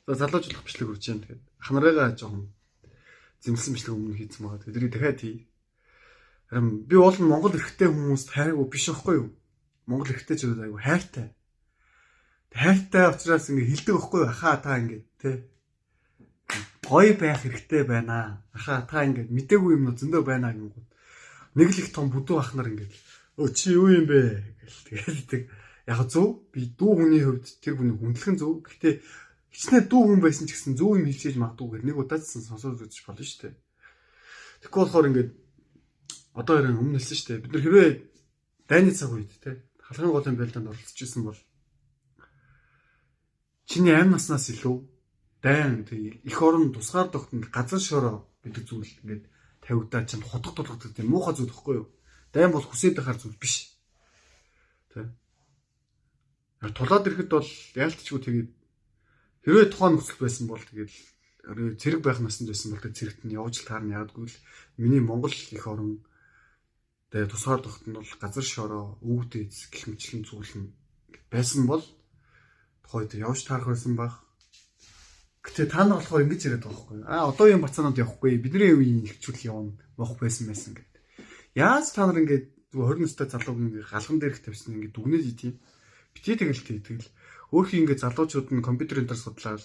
За залуучуулах бичлэг үрж जैन. Тэгээд ах нарыгаа жоохон зэмлсэн бичлэг өмнө хийсэн байгаа. Тэдний дахиад хий. Харин би уул нь Монгол эрхтэй хүмүүст хайргүй биш байхгүй юу? Монгол эрхтэй ч айгүй хайртай. Хайртай учраас ингээ хилдэг байхгүй юу? Ахаа та ингээ тэ гоё байх хэрэгтэй байна. Ахаа та ингээ мдээгүй юм зөндөө байна гэнэ. Нэг л их том бүдүү ах нар ингээ чи юу юм бэ гэл тэгээд яг зөв би дүү хүний хувьд тэр хүний хүндлэх нь зөв. Гэхдээ хичнээн дүү хүн байсан ч гэсэн зөв юм хэлж магадгүй нэг удаадсан сонсоод үзэж болно шүү дээ. Тэгэхгүй болохоор ингээд одоо хэрэг өмнө хэлсэн шүү дээ. Бид нар хэрвээ дайны цаг үед те халахын голын байлдаанд оролцож исэн бол чиний амь наснаас илүү дайн их орон тусгаар тогтнод газар шороо гэдэг зүйл ингээд тавигдаа чинь хотго тулгдаг тийм муухай зүйл ихгүй юу? Дайн бол хүсээд байхаар зүйл биш. Тэ. Тулаад ирэхэд бол яалтчгүй тэгээд хэрвээ тухайн нөхцөл байсан бол тэгээд зэрэг байх насанд байсан бол зэрэгт нь явж таарна ягдгүй л миний Монгол их орон тэгээд тусгаар тогтнод бол газар шороо өвгд эз гэх мэтлэн зүйл нь байсан бол тухайд явж таарах байсан баг. Гэтэ та нар болохоор ингэж яриад байгаа байхгүй. Одоо юм бацаанууд явахгүй. Бидний үеийн ихчүүл явна. Мохох байсан гэдэг. Яаж та нар ингэж 20 настай залууг ингэ галган дээрх тавьсан ингэ дүгнээд ий. Бити тэгэл тэгэл. Өөрхийн ингэ залуучууд нь компьютерын дээр судлаад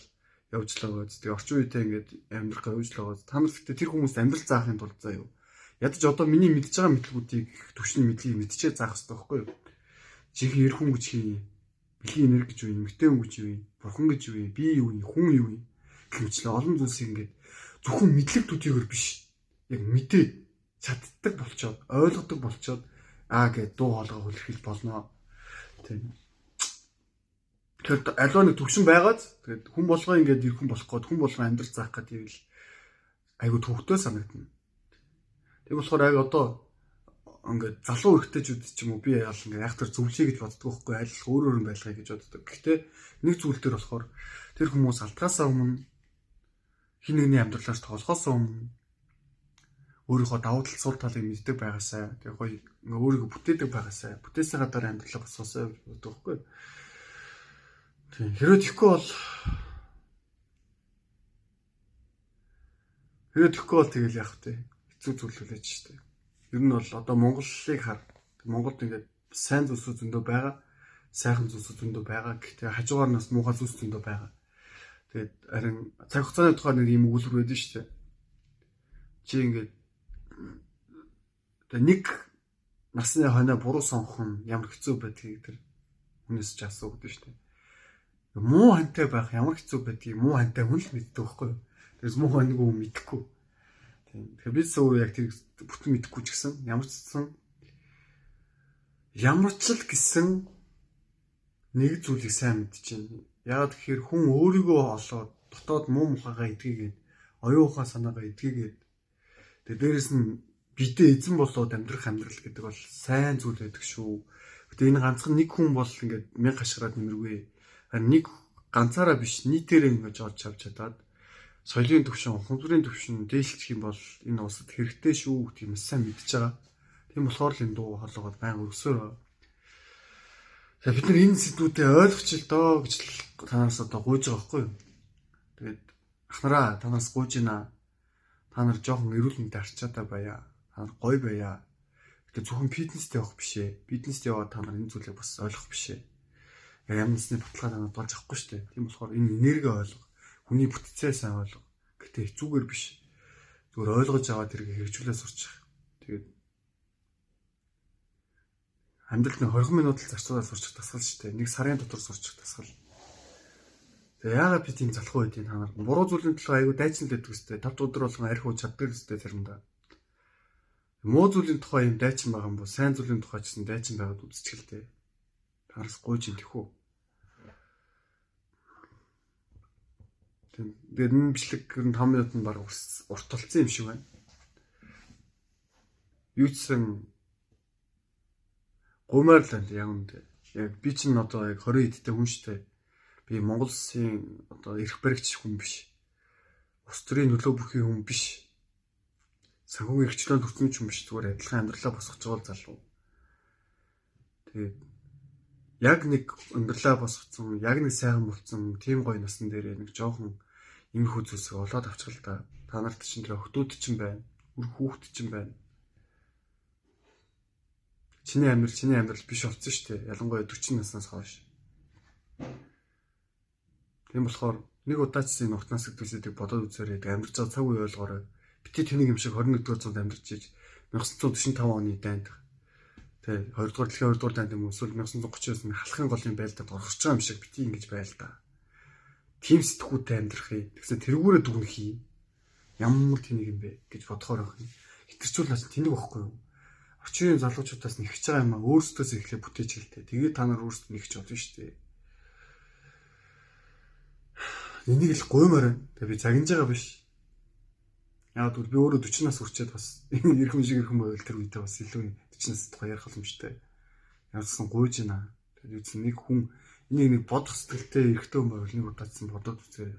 явж л байгаа. Тэгээ орчин үетэй ингэ амьдрах явж л байгаа. Та нар гэхдээ тэр хүмүүст амьдрал заахын тулд заа юу. Ядаж одоо миний мэдж байгаа мэдлгүүдийг төвшний мэдлийг мэдчихээ заах хэрэгтэй байхгүй юу? Чихээ эр хүн гэж хий. Бэлгийн энерги гэж юу, эмгтэн хүн гэж юу, бурхан гэж юу, би юу, хүн юу гэвчлээ олон зүйлсийг ингээд зөвхөн мэдлэг төдийгөр биш. Яг мэдээ чаддаг болчоод, ойлгодог болчоод гэд дуу хоолой хөлөрхөл болно. Тийм. Тэгэхээр аливаа нэг төвшин байгаад тэгээд хүн болгоо ингээд ир хүн болох гээд хүн болгоо амьдрал заах гэдэг юм л айгу төвхтөө санагдана. Тэг болохоор яг одоо ингээд залуу эрэгтэйчүүд ч юм уу би яал ингээд яг тэр зөвлөе гэж боддог байхгүй аль өөр байлгая гэж боддог. Гэхдээ нэг зүйл төр болохоор тэр хүмүүс алтгаасаа өмнө хин нэгний амьдралаас тоглохоос өмнө өөрийнхөө давуу тал сул талыг мэддэг байгаасаа тэг гоё өөрийгөө бүтээдэг байгаасаа бүтээсээ гадаар амьдралаа босгосоо гэж боддог байхгүй. Тийм хэрвээ тэгэхгүй бол тэгэл яах вэ? Хэцүү зүйл үлээж штэ. Ер нь бол одоо Монголыг хар. Монголд ингээд сайн зүйлсүүд зөндөө байгаа, сайхан зүйлсүүд зөндөө байгаа. Гэхдээ хажуугаар нас муухай зүйлс зөндөө байгаа. Тэгээд харин цаг хугацааны тухай нэг юм өгүүлбэр байдаг шүү дээ. Чи ингээд нэг насны хойно буруу сонгох нь ямар хэцүү байдгийг тэр хүнээс ч асуудаг шүү дээ. Муу хантай байх ямар хэцүү байдгийг муу хантай хүн л мэддэг байхгүй юу? Тэрс муу ханыг хүн мэдэхгүй. Тэгэхээр бид зөв яг тэр бүтэн мэдэхгүй ч гэсэн ямар ч л гэсэн нэг зүйлийг сайн мэдчихээн. Яг тэгэхээр хүн өөрийгөө олоод дотоод муу мухагаа эдгээгээд оюун ухаан санаагаа эдгээгээд тэгээ дээрэс нь бидээ эзэн болоод амьдрах амьдрал гэдэг бол сайн зүйл байдаг шүү. Гэтэ энэ ганцхан нэг хүн бол ингээд 1000 хашгираад нэмэргүй. Харин нэг ганцаараа биш нийтээрээ ингэж олж авч чадаад соёлын төвшин, хөгжмийн төвшин дээлчих юм бол энэ улсад хэрэгтэй шүү гэдэг юм сайн мэдж байгаа. Тийм болохоор л энэ дуу хоолойгоо байнга өсөөр. Тэгээ бид нар энэ сэдвүүдээ ойлгоч л доо гэж танаас одоо гуйж байгаа байхгүй юу? Тэгээд ахнараа танаас гуйж байна. Та нар жоохон эрүүл мэндэ арчаатай байя. Та нар гоё байя. Гэтэ зөвхөн фитнестэй явах биш ээ. Фитнест яваад та нар энэ зүйлийг бас ойлгох биш ээ. Ямнасны баталгаа танад болж авахгүй шүү дээ. Тийм болохоор энэ энерги ойлго. Хүний бүтцээ сайн ойлго. Гэтэ хэцүүгээр биш. Зүгээр ойлгож аваад тэрийг хэрэгжүүлээ сурчих. Тэгээд амьдралд 20 минут л зарцуулаад сурчих тасгал шүү дээ. Нэг сарын дотор сурчих тасгал. Тэгээ яагаад би тийм залхуу байдгийг та нар буруу зүйлийн төлөө аягүй дайчин л байдаг өстэй. 5 өдөр болгон арх уу чаддаг өстэй заримдаа. Муу зүйлийн тухай юм дайчин байгаа юм бол сайн зүйлийн тухай ч гэсэн дайчин байгаад үзчихэлтэй. Тараас гуйж ин тэхүү. Тэгээд энэ бичлэг 5 минутанд баг урт толцсон юм шиг байна. Юу ч сан гомаар л яг үнэ. Яг би чинь одоо яг 20 эдтэй хүн штэ. Би Монгол Улсын одоо эрх баригч хүн биш. Улс төрийн нөлөө бүхий хүн биш. Санхүүгийн эрхчлөөнд хүрсэн ч юм биш. Зүгээр адилхан амьдралаа босгож байгаа л залуу. Тэгээд яг нэг өндөрлөө босгоцсон, яг нэг сайхан болцсон тийм гоё насан дээр нэг жоохон иймэрхүү зүйлсийг олоод авчих л да. Та нарт чинь тэр охтууд чинь байна. Үр хүүхэд чинь байна. Чиний амьдрал биш болсон шүү дээ. Ялангуяа 40 наснаас хойш. Тийм болохоор нэг удаач энэ уртнаас гэдгүүсэдэг бодоод үзээрэй. Амьдарч байгаа цаг үе ойлгоорой. Бити тэнийг юм шиг 21-р зуунд амьдарч иж 1945 оны дайнд тэг 2-р дэлхийн 2-р дайнд юм эсвэл 1939 оны халахын голын байлдад орхиж байгаа юм шиг бити ингэж байл та. Тим сэтгүүтэй амьдрахыг. Тэгсэн тэргүүрээ дүгнэхий. Ямар тэнийг юм бэ гэж бодохоор байх юм. Хитэрчүүл нас тэнэг байхгүй юу? Орчин үеийн залуучуудаас нэгж байгаа юм аа өөрсдөөс эхлээ бүтээж хэлтэй. Тэгээд та нар өөрсдөө нэгж бодно шүү дээ. Энийг л гуймаар байна. Тэгээ би загнаж байгаа биш. Яг бол би өөрөө 40 нас хүрчээд бас ирхэн байвал тэр үедээ бас илүү 40 нас тухай ярих боломжтой. Яасан гуйж байна. Тэгээд үзсэн нэг хүн энийг нэг бодох сэтгэлтэй эрэгтэй хүн байвал нэг удаадсан бодоод үзээ.